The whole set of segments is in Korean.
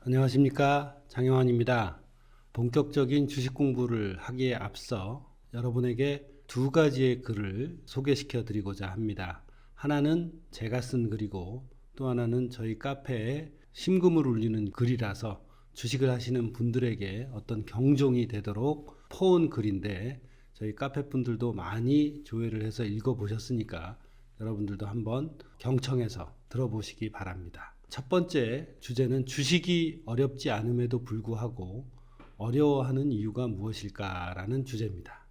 안녕하십니까, 장영환입니다. 본격적인 주식 공부를 하기에 앞서 여러분에게 두 가지의 글을 소개시켜 드리고자 합니다. 하나는 제가 쓴 글이고 또 하나는 저희 카페에 심금을 울리는 글이라서 주식을 하시는 분들에게 어떤 경종이 되도록 퍼온 글인데, 저희 카페 분들도 많이 조회를 해서 읽어보셨으니까 여러분들도 한번 경청해서 들어보시기 바랍니다. 첫 번째 주제는 주식이 어렵지 않음에도 불구하고 어려워하는 이유가 무엇일까라는 주제입니다.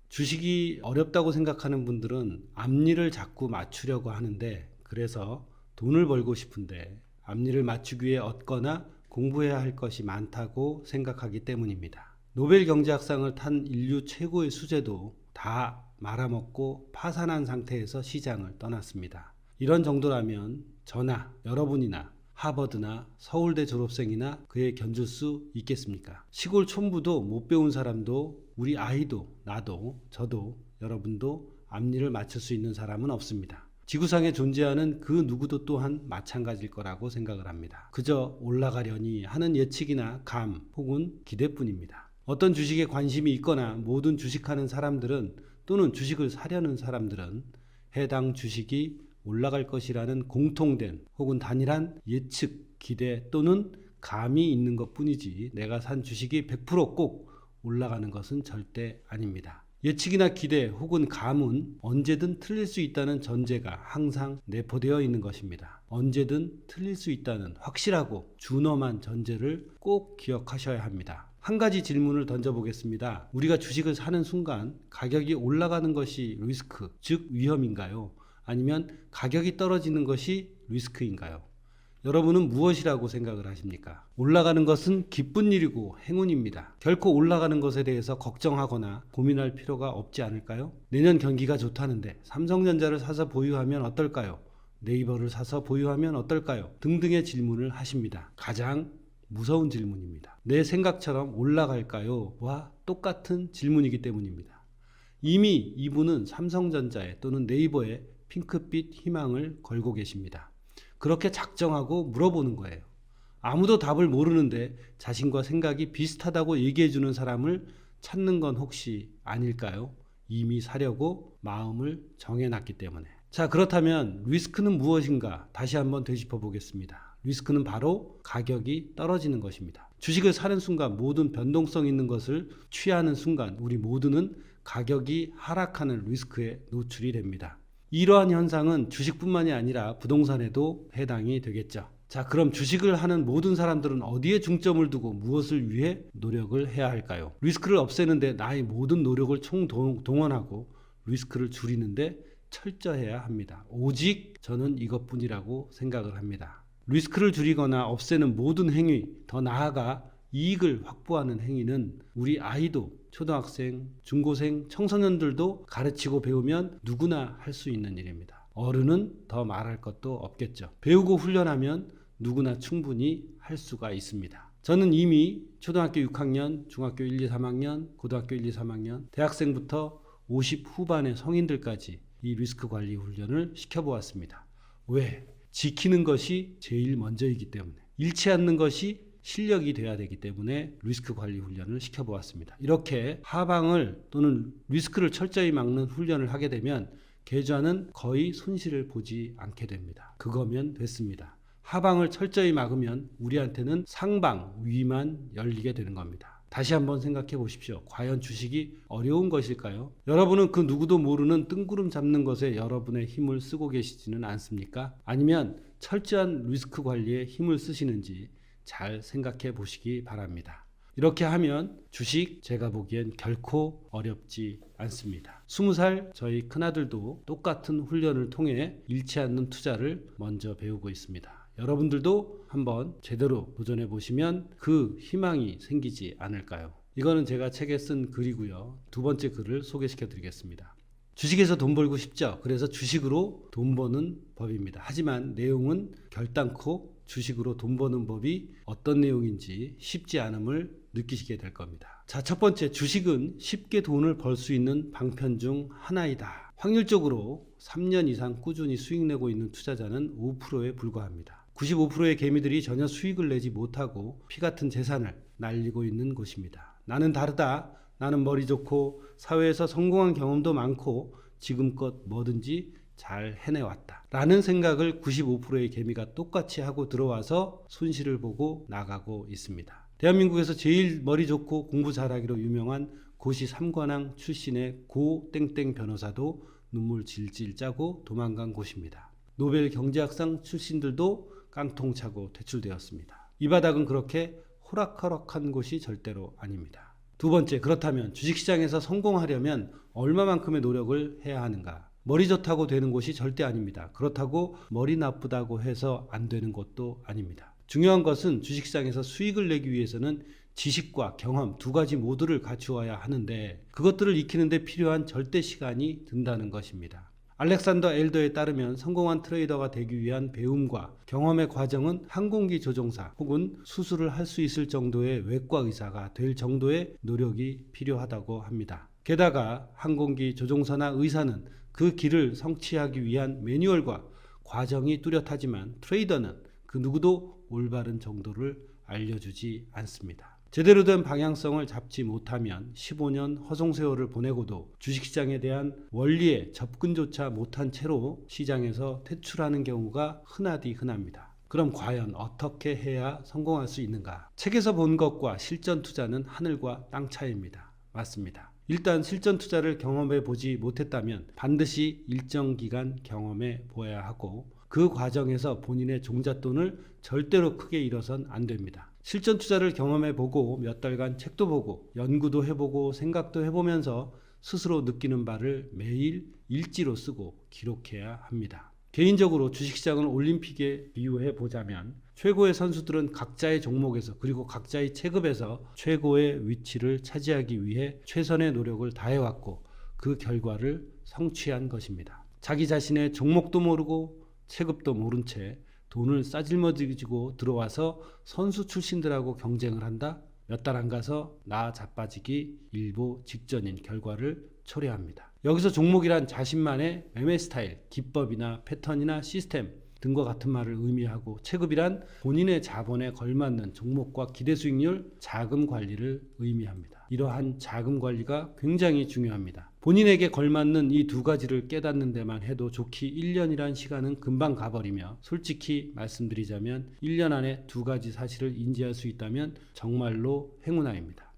주식이 어렵다고 생각하는 분들은 앞니를 자꾸 맞추려고 하는데, 그래서 돈을 벌고 싶은데 앞니를 맞추기 위해 얻거나 공부해야 할 것이 많다고 생각하기 때문입니다. 노벨 경제학상을 탄 인류 최고의 수재도 다 말아먹고 파산한 상태에서 시장을 떠났습니다. 이런 정도라면 저나 여러분이나 하버드나 서울대 졸업생이나 그에 견줄 수 있겠습니까? 시골 촌부도 못 배운 사람도, 우리 아이도, 나도, 저도, 여러분도 앞니를 맞출 수 있는 사람은 없습니다. 지구상에 존재하는 그 누구도 또한 마찬가지일 거라고 생각을 합니다. 그저 올라가려니 하는 예측이나 감 혹은 기대뿐입니다. 어떤 주식에 관심이 있거나 모든 주식하는 사람들은, 또는 주식을 사려는 사람들은 해당 주식이 올라갈 것이라는 공통된 혹은 단일한 예측, 기대 또는 감이 있는 것 뿐이지 내가 산 주식이 100% 꼭 올라가는 것은 절대 아닙니다. 예측이나 기대 혹은 감은 언제든 틀릴 수 있다는 전제가 항상 내포되어 있는 것입니다. 언제든 틀릴 수 있다는 확실하고 준엄한 전제를 꼭 기억하셔야 합니다. 한 가지 질문을 던져보겠습니다. 우리가 주식을 사는 순간 가격이 올라가는 것이 리스크, 즉 위험인가요? 아니면 가격이 떨어지는 것이 리스크인가요? 여러분은 무엇이라고 생각을 하십니까? 올라가는 것은 기쁜 일이고 행운입니다. 결코 올라가는 것에 대해서 걱정하거나 고민할 필요가 없지 않을까요? 내년 경기가 좋다는데 삼성전자를 사서 보유하면 어떨까요? 네이버를 사서 보유하면 어떨까요? 등등의 질문을 하십니다. 가장 무서운 질문입니다. 내 생각처럼 올라갈까요? 와 똑같은 질문이기 때문입니다. 이미 이분은 삼성전자에 또는 네이버에 핑크빛 희망을 걸고 계십니다. 그렇게 작정하고 물어보는 거예요. 아무도 답을 모르는데 자신과 생각이 비슷하다고 얘기해주는 사람을 찾는 건 혹시 아닐까요? 이미 사려고 마음을 정해놨기 때문에. 자, 그렇다면 리스크는 무엇인가 다시 한번 되짚어 보겠습니다. 리스크는 바로 가격이 떨어지는 것입니다. 주식을 사는 순간, 모든 변동성 있는 것을 취하는 순간 우리 모두는 가격이 하락하는 리스크에 노출이 됩니다. 이러한 현상은 주식뿐만이 아니라 부동산에도 해당이 되겠죠. 자, 그럼 주식을 하는 모든 사람들은 어디에 중점을 두고 무엇을 위해 노력을 해야 할까요? 리스크를 없애는데 나의 모든 노력을 총동원하고 리스크를 줄이는데 철저해야 합니다. 오직 저는 이것뿐이라고 생각을 합니다. 리스크를 줄이거나 없애는 모든 행위, 더 나아가 이익을 확보하는 행위는 우리 아이도, 초등학생, 중고생, 청소년들도 가르치고 배우면 누구나 할 수 있는 일입니다. 어른은 더 말할 것도 없겠죠. 배우고 훈련하면 누구나 충분히 할 수가 있습니다. 저는 이미 초등학교 6학년, 중학교 1, 2, 3학년, 고등학교 1, 2, 3학년, 대학생부터 50 후반의 성인들까지 이 리스크 관리 훈련을 시켜보았습니다. 왜? 지키는 것이 제일 먼저이기 때문에, 잃지 않는 것이 실력이 돼야 되기 때문에 리스크 관리 훈련을 시켜보았습니다. 이렇게 하방을 또는 리스크를 철저히 막는 훈련을 하게 되면 계좌는 거의 손실을 보지 않게 됩니다. 그거면 됐습니다. 하방을 철저히 막으면 우리한테는 상방, 위만 열리게 되는 겁니다. 다시 한번 생각해 보십시오. 과연 주식이 어려운 것일까요? 여러분은 그 누구도 모르는 뜬구름 잡는 것에 여러분의 힘을 쓰고 계시지는 않습니까? 아니면 철저한 리스크 관리에 힘을 쓰시는지 잘 생각해 보시기 바랍니다. 이렇게 하면 주식 제가 보기엔 결코 어렵지 않습니다. 20살 저희 큰아들도 똑같은 훈련을 통해 잃지 않는 투자를 먼저 배우고 있습니다. 여러분들도 한번 제대로 도전해 보시면 그 희망이 생기지 않을까요? 이거는 제가 책에 쓴 글이고요. 두 번째 글을 소개시켜 드리겠습니다. 주식에서 돈 벌고 싶죠? 그래서 주식으로 돈 버는 법입니다. 하지만 내용은 결단코 주식으로 돈 버는 법이 어떤 내용인지 쉽지 않음을 느끼시게 될 겁니다. 자, 첫 번째, 주식은 쉽게 돈을 벌 수 있는 방편 중 하나이다. 확률적으로 3년 이상 꾸준히 수익 내고 있는 투자자는 5%에 불과합니다. 95%의 개미들이 전혀 수익을 내지 못하고 피 같은 재산을 날리고 있는 곳입니다. 나는 다르다. 나는 머리 좋고 사회에서 성공한 경험도 많고 지금껏 뭐든지 잘 해내왔다 라는 생각을 95%의 개미가 똑같이 하고 들어와서 손실을 보고 나가고 있습니다. 대한민국에서 제일 머리 좋고 공부 잘하기로 유명한 고시 3관왕 출신의 고 땡땡 변호사도 눈물 질질 짜고 도망간 곳입니다. 노벨 경제학상 출신들도 깡통 차고 퇴출되었습니다. 이 바닥은 그렇게 호락호락한 곳이 절대로 아닙니다. 두 번째, 그렇다면 주식시장에서 성공하려면 얼마만큼의 노력을 해야 하는가? 머리 좋다고 되는 곳이 절대 아닙니다. 그렇다고 머리 나쁘다고 해서 안 되는 것도 아닙니다. 중요한 것은 주식시장에서 수익을 내기 위해서는 지식과 경험 두 가지 모두를 갖추어야 하는데 그것들을 익히는데 필요한 절대 시간이 든다는 것입니다. 알렉산더 엘더에 따르면 성공한 트레이더가 되기 위한 배움과 경험의 과정은 항공기 조종사 혹은 수술을 할 수 있을 정도의 외과 의사가 될 정도의 노력이 필요하다고 합니다. 게다가 항공기 조종사나 의사는 그 길을 성취하기 위한 매뉴얼과 과정이 뚜렷하지만 트레이더는 그 누구도 올바른 정도를 알려주지 않습니다. 제대로 된 방향성을 잡지 못하면 15년 허송세월을 보내고도 주식시장에 대한 원리에 접근조차 못한 채로 시장에서 퇴출하는 경우가 흔하디 흔합니다. 그럼 과연 어떻게 해야 성공할 수 있는가? 책에서 본 것과 실전 투자는 하늘과 땅 차이입니다. 맞습니다. 일단 실전 투자를 경험해 보지 못했다면 반드시 일정 기간 경험해 보아야 하고 그 과정에서 본인의 종잣돈을 절대로 크게 잃어선 안 됩니다. 실전 투자를 경험해 보고 몇 달간 책도 보고 연구도 해보고 생각도 해보면서 스스로 느끼는 바를 매일 일지로 쓰고 기록해야 합니다. 개인적으로 주식시장을 올림픽에 비유해 보자면 최고의 선수들은 각자의 종목에서 그리고 각자의 체급에서 최고의 위치를 차지하기 위해 최선의 노력을 다해왔고 그 결과를 성취한 것입니다. 자기 자신의 종목도 모르고 체급도 모른 채 돈을 싸질머지고 들어와서 선수 출신들하고 경쟁을 한다? 몇 달 안 가서 나 자빠지기 일보 직전인 결과를 초래합니다. 여기서 종목이란 자신만의 매매 스타일, 기법이나 패턴이나 시스템 등과 같은 말을 의미하고 체급이란 본인의 자본에 걸맞는 종목과 기대 수익률, 자금 관리를 의미합니다. 이러한 자금 관리가 굉장히 중요합니다. 본인에게 걸맞는 이 두 가지를 깨닫는 데만 해도 좋기 1년이란 시간은 금방 가버리며 솔직히 말씀드리자면 1년 안에 두 가지 사실을 인지할 수 있다면 정말로 행운아입니다.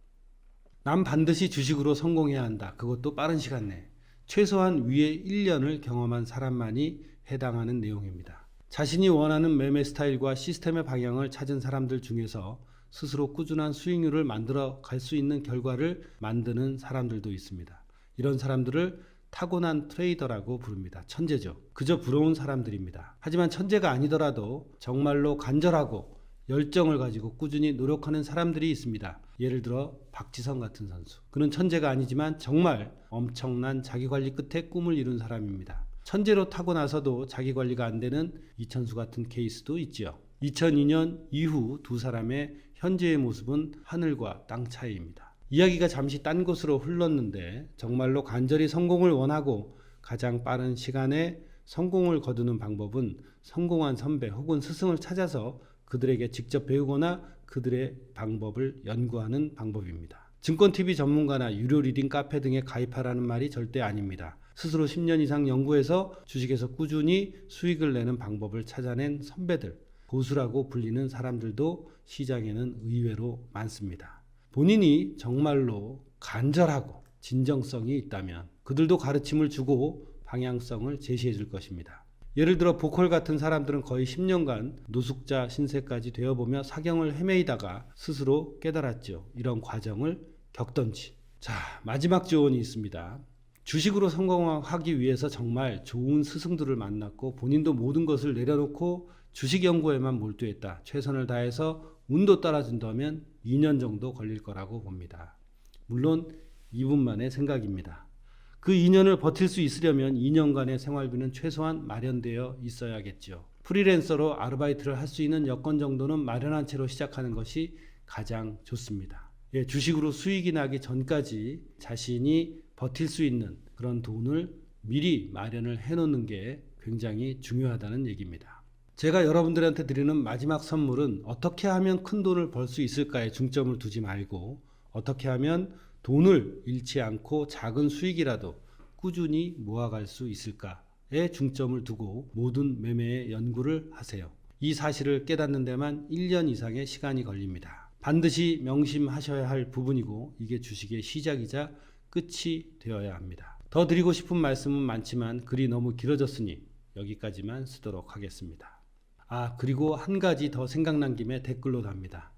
난 반드시 주식으로 성공해야 한다. 그것도 빠른 시간 내에. 최소한 위에 1년을 경험한 사람만이 해당하는 내용입니다. 자신이 원하는 매매 스타일과 시스템의 방향을 찾은 사람들 중에서 스스로 꾸준한 수익률을 만들어 갈 수 있는 결과를 만드는 사람들도 있습니다. 이런 사람들을 타고난 트레이더라고 부릅니다. 천재죠. 그저 부러운 사람들입니다. 하지만 천재가 아니더라도 정말로 간절하고 열정을 가지고 꾸준히 노력하는 사람들이 있습니다. 예를 들어 박지성 같은 선수. 그는 천재가 아니지만 정말 엄청난 자기관리 끝에 꿈을 이룬 사람입니다. 천재로 타고나서도 자기관리가 안 되는 이천수 같은 케이스도 있지요. 2002년 이후 두 사람의 현재의 모습은 하늘과 땅 차이입니다. 이야기가 잠시 딴 곳으로 흘렀는데 정말로 간절히 성공을 원하고 가장 빠른 시간에 성공을 거두는 방법은 성공한 선배 혹은 스승을 찾아서 그들에게 직접 배우거나 그들의 방법을 연구하는 방법입니다. 증권TV 전문가나 유료 리딩 카페 등에 가입하라는 말이 절대 아닙니다. 스스로 10년 이상 연구해서 주식에서 꾸준히 수익을 내는 방법을 찾아낸 선배들, 고수라고 불리는 사람들도 시장에는 의외로 많습니다. 본인이 정말로 간절하고 진정성이 있다면 그들도 가르침을 주고 방향성을 제시해 줄 것입니다. 예를 들어 보컬 같은 사람들은 거의 10년간 노숙자 신세까지 되어보며 사경을 헤매이다가 스스로 깨달았죠. 이런 과정을 겪던지. 자, 마지막 조언이 있습니다. 주식으로 성공하기 위해서 정말 좋은 스승들을 만났고 본인도 모든 것을 내려놓고 주식 연구에만 몰두했다. 최선을 다해서 운도 따라준다면 2년 정도 걸릴 거라고 봅니다. 물론 이분만의 생각입니다. 그 2년을 버틸 수 있으려면 2년간의 생활비는 최소한 마련되어 있어야겠죠. 프리랜서로 아르바이트를 할 수 있는 여건 정도는 마련한 채로 시작하는 것이 가장 좋습니다. 예, 주식으로 수익이 나기 전까지 자신이 버틸 수 있는 그런 돈을 미리 마련을 해놓는 게 굉장히 중요하다는 얘기입니다. 제가 여러분들한테 드리는 마지막 선물은 어떻게 하면 큰 돈을 벌 수 있을까에 중점을 두지 말고 어떻게 하면 돈을 잃지 않고 작은 수익이라도 꾸준히 모아갈 수 있을까에 중점을 두고 모든 매매의 연구를 하세요. 이 사실을 깨닫는 데만 1년 이상의 시간이 걸립니다. 반드시 명심하셔야 할 부분이고 이게 주식의 시작이자 끝이 되어야 합니다. 더 드리고 싶은 말씀은 많지만 글이 너무 길어졌으니 여기까지만 쓰도록 하겠습니다. 그리고 한 가지 더 생각난 김에 댓글로 답니다.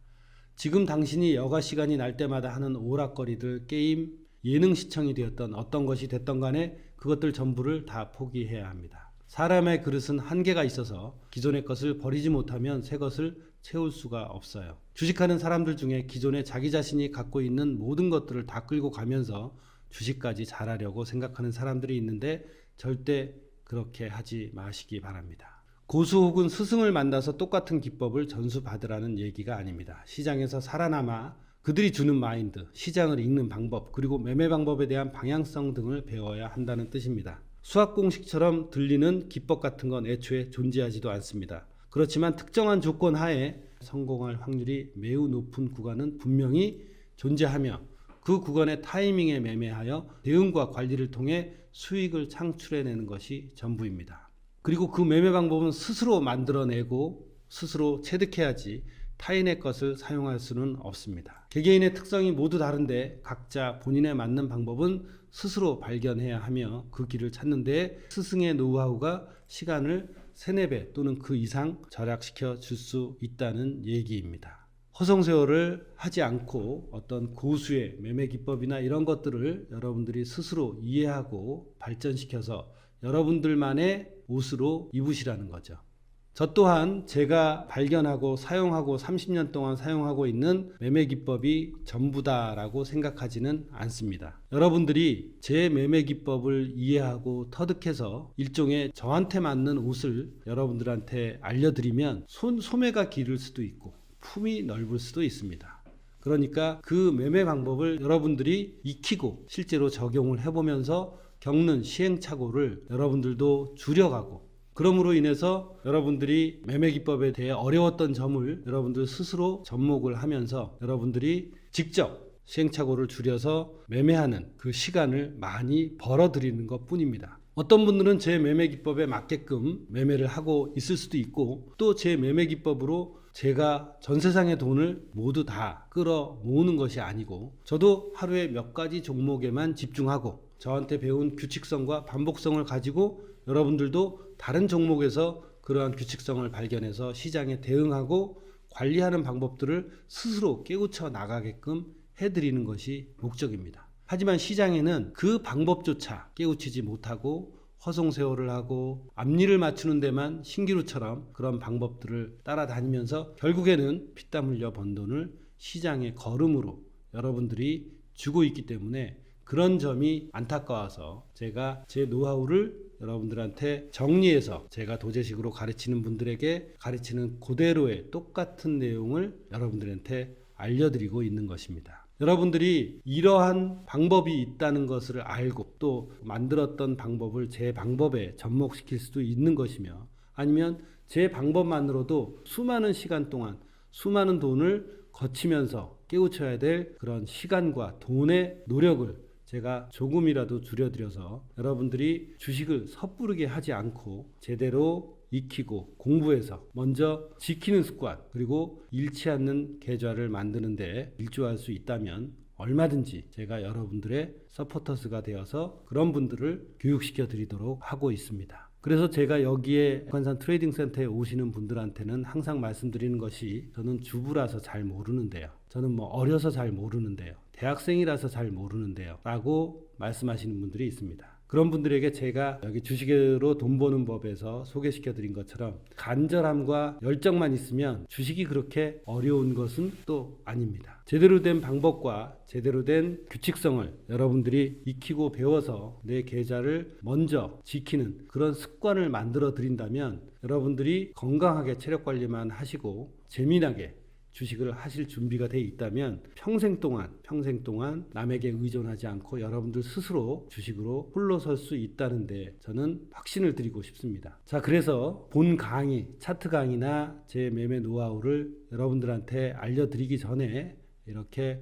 지금 당신이 여가 시간이 날 때마다 하는 오락거리들, 게임, 예능 시청이 되었던 어떤 것이 됐던 간에 그것들 전부를 다 포기해야 합니다. 사람의 그릇은 한계가 있어서 기존의 것을 버리지 못하면 새 것을 채울 수가 없어요. 주식하는 사람들 중에 기존에 자기 자신이 갖고 있는 모든 것들을 다 끌고 가면서 주식까지 잘하려고 생각하는 사람들이 있는데 절대 그렇게 하지 마시기 바랍니다. 고수 혹은 스승을 만나서 똑같은 기법을 전수받으라는 얘기가 아닙니다. 시장에서 살아남아 그들이 주는 마인드, 시장을 읽는 방법, 그리고 매매 방법에 대한 방향성 등을 배워야 한다는 뜻입니다. 수학 공식처럼 들리는 기법 같은 건 애초에 존재하지도 않습니다. 그렇지만 특정한 조건 하에 성공할 확률이 매우 높은 구간은 분명히 존재하며 그 구간의 타이밍에 매매하여 대응과 관리를 통해 수익을 창출해내는 것이 전부입니다. 그리고 그 매매 방법은 스스로 만들어내고 스스로 체득해야지 타인의 것을 사용할 수는 없습니다. 개개인의 특성이 모두 다른데 각자 본인에 맞는 방법은 스스로 발견해야 하며 그 길을 찾는 데 스승의 노하우가 시간을 3, 4배 또는 그 이상 절약시켜 줄 수 있다는 얘기입니다. 허송세월을 하지 않고 어떤 고수의 매매 기법이나 이런 것들을 여러분들이 스스로 이해하고 발전시켜서 여러분들만의 옷으로 입으시라는 거죠. 저 또한 제가 발견하고 사용하고 30년 동안 사용하고 있는 매매 기법이 전부다라고 생각하지는 않습니다. 여러분들이 제 매매 기법을 이해하고 터득해서 일종의 저한테 맞는 옷을 여러분들한테 알려드리면 소매가 길을 수도 있고 품이 넓을 수도 있습니다. 그러니까 그 매매 방법을 여러분들이 익히고 실제로 적용을 해보면서 겪는 시행착오를 여러분들도 줄여가고 그럼으로 인해서 여러분들이 매매 기법에 대해 어려웠던 점을 여러분들 스스로 접목을 하면서 여러분들이 직접 시행착오를 줄여서 매매하는 그 시간을 많이 벌어들이는 것 뿐입니다. 어떤 분들은 제 매매 기법에 맞게끔 매매를 하고 있을 수도 있고 또 제 매매 기법으로 제가 전 세상의 돈을 모두 다 끌어 모으는 것이 아니고 저도 하루에 몇 가지 종목에만 집중하고 저한테 배운 규칙성과 반복성을 가지고 여러분들도 다른 종목에서 그러한 규칙성을 발견해서 시장에 대응하고 관리하는 방법들을 스스로 깨우쳐 나가게끔 해드리는 것이 목적입니다. 하지만 시장에는 그 방법조차 깨우치지 못하고 허송세월을 하고 앞니를 맞추는 데만 신기루처럼 그런 방법들을 따라다니면서 결국에는 피땀 흘려 번 돈을 시장의 거름으로 여러분들이 주고 있기 때문에 그런 점이 안타까워서 제가 제 노하우를 여러분들한테 정리해서 제가 도제식으로 가르치는 분들에게 가르치는 그대로의 똑같은 내용을 여러분들한테 알려드리고 있는 것입니다. 여러분들이 이러한 방법이 있다는 것을 알고 또 만들었던 방법을 제 방법에 접목시킬 수도 있는 것이며 아니면 제 방법만으로도 수많은 시간 동안 수많은 돈을 거치면서 깨우쳐야 될 그런 시간과 돈의 노력을 제가 조금이라도 줄여드려서 여러분들이 주식을 섣부르게 하지 않고 제대로 익히고 공부해서 먼저 지키는 습관 그리고 잃지 않는 계좌를 만드는 데 일조할 수 있다면 얼마든지 제가 여러분들의 서포터스가 되어서 그런 분들을 교육시켜 드리도록 하고 있습니다. 그래서 제가 여기에 북한산 트레이딩 센터에 오시는 분들한테는 항상 말씀드리는 것이 저는 주부라서 잘 모르는데요. 저는 어려서 잘 모르는데요. 대학생이라서 잘 모르는데요. 라고 말씀하시는 분들이 있습니다. 그런 분들에게 제가 여기 주식으로 돈 버는 법에서 소개시켜 드린 것처럼 간절함과 열정만 있으면 주식이 그렇게 어려운 것은 또 아닙니다. 제대로 된 방법과 제대로 된 규칙성을 여러분들이 익히고 배워서 내 계좌를 먼저 지키는 그런 습관을 만들어 드린다면 여러분들이 건강하게 체력 관리만 하시고 재미나게 주식을 하실 준비가 돼 있다면 평생 동안 남에게 의존하지 않고 여러분들 스스로 주식으로 홀로 설 수 있다는데 저는 확신을 드리고 싶습니다. 자, 그래서 본 강의, 차트 강의나 제 매매 노하우를 여러분들한테 알려드리기 전에 이렇게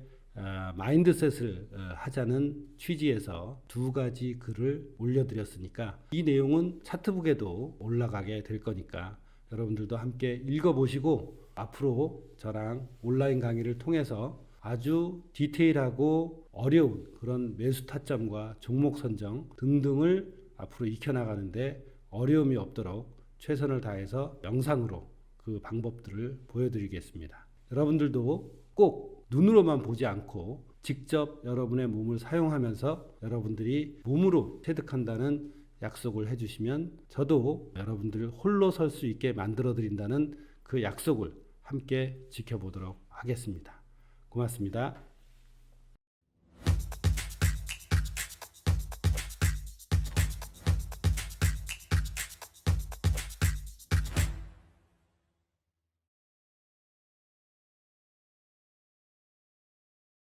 마인드셋을 하자는 취지에서 2가지 글을 올려드렸으니까 이 내용은 차트북에도 올라가게 될 거니까 여러분들도 함께 읽어보시고 앞으로 저랑 온라인 강의를 통해서 아주 디테일하고 어려운 그런 매수 타점과 종목 선정 등등을 앞으로 익혀나가는데 어려움이 없도록 최선을 다해서 영상으로 그 방법들을 보여드리겠습니다. 여러분들도 꼭 눈으로만 보지 않고 직접 여러분의 몸을 사용하면서 여러분들이 몸으로 체득한다는 약속을 해주시면 저도 여러분들을 홀로 설 수 있게 만들어 드린다는 그 약속을 함께 지켜보도록 하겠습니다. 고맙습니다.